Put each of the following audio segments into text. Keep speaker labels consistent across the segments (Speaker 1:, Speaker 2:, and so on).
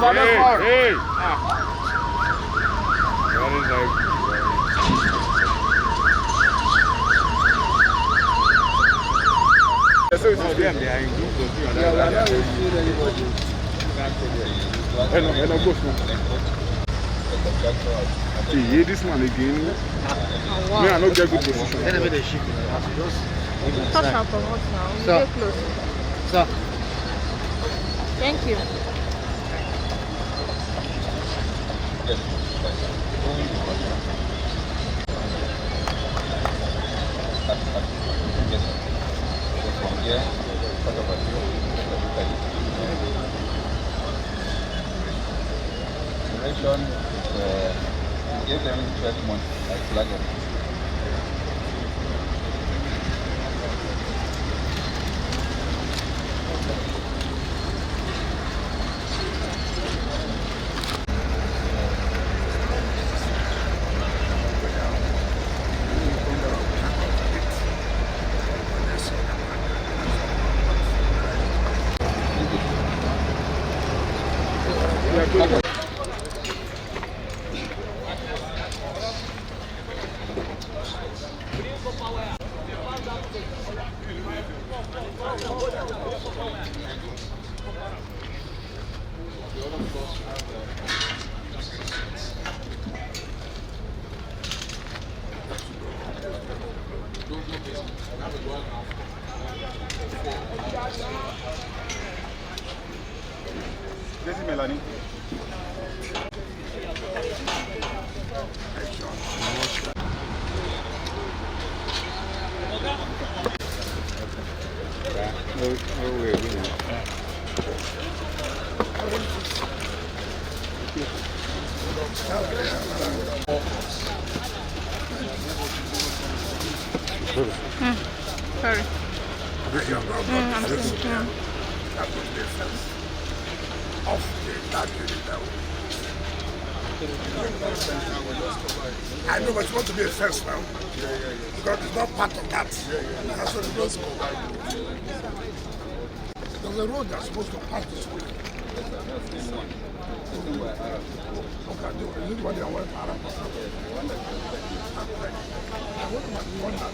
Speaker 1: Hey! So it's them, they are in groups of you. Yeah, we are not seeing anybody. See, this one again. Me, I not get good position.
Speaker 2: Touch and promote now.
Speaker 3: Sir.
Speaker 2: Get close.
Speaker 3: Sir.
Speaker 2: Thank you.
Speaker 4: Duration, give them 12 months like flag.
Speaker 1: Melanie.
Speaker 2: Sorry. I'm thinking.
Speaker 5: I know, but you want to be a first now. Because it's not part of that. That's what it does. There's a road that's supposed to pass this way. Okay, this is what they want. I want to be one that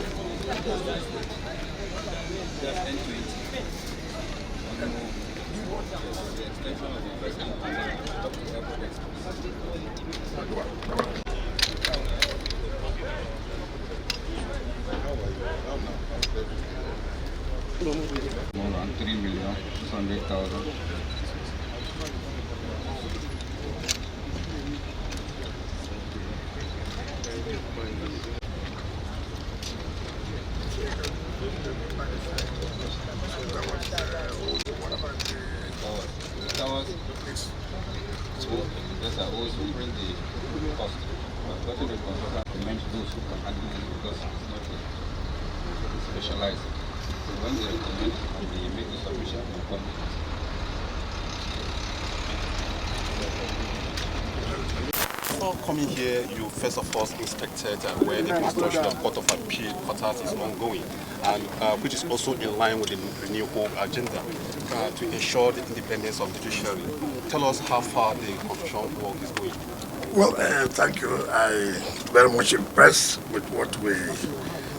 Speaker 4: More than 3,600,000. Yes, I always bring the cost. But what the consultant recommend those who can handle it because it's not specialized. So when they recommend, they make the submission and come.
Speaker 6: Before coming here, you first of all inspected where the construction of Court of Appeal quarters is ongoing, and which is also in line with the Renew Hope agenda to ensure the independence of the judiciary. Tell us how far the construction work is going.
Speaker 5: Well, thank you. I very much impressed with what we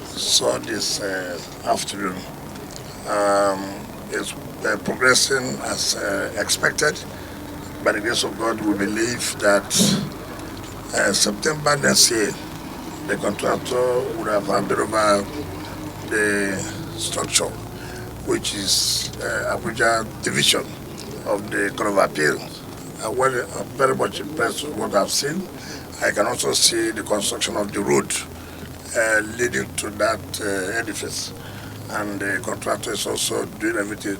Speaker 5: saw this afternoon. It's progressing as expected. By the grace of God, we believe that September next year, the contractor would have handed over the structure, which is Abuja division of the Court of Appeal. I'm very much impressed with what I've seen. I can also see the construction of the road leading to that edifice. And the contractor is also doing everything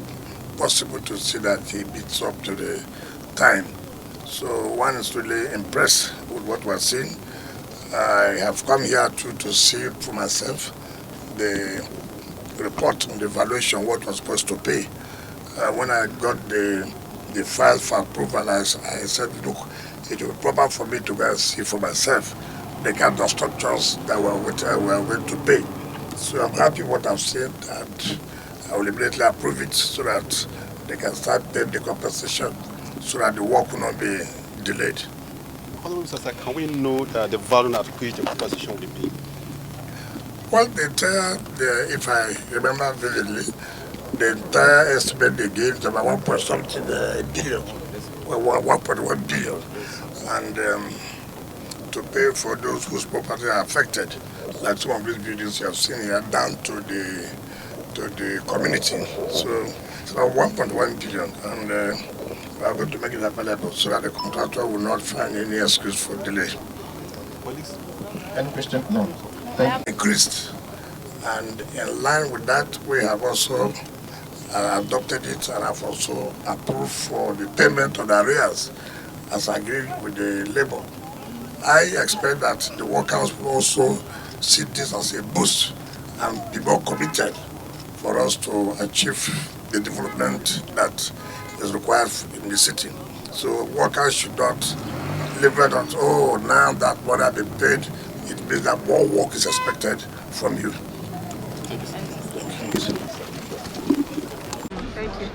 Speaker 5: possible to see that he meets up to the time. So one is really impressed with what we're seeing. I have come here to see for myself the report on the valuation, what was supposed to pay. When I got the file for approval, I said, look, it will be proper for me to go and see for myself the kind of structures that we're going to pay. So I'm happy what I've seen, and I will immediately approve it so that they can start paying the compensation so that the work will not be delayed.
Speaker 6: Honorable Mr. Sir, can we know the value at which the compensation will be paid?
Speaker 5: Well, if I remember vividly, the entire estimate they gave is about 1 point something billion, well, 1.1 billion, and to pay for those whose property are affected, like some of these buildings you have seen here, down to the community. So it's about 1.1 billion, and we are going to make it available so that the contractor will not find any excuse for delay.
Speaker 6: Police?
Speaker 3: Any question? No.
Speaker 5: Increased, and in line with that, we have also adopted it and have also approved for the payment of the arrears as agreed with the labor. I expect that the workers will also see this as a boost and be more committed for us to achieve the development that is required in the city. So workers should not leave it on, oh, now that what I've been paid, it means that more work is expected from you.
Speaker 2: Thank you.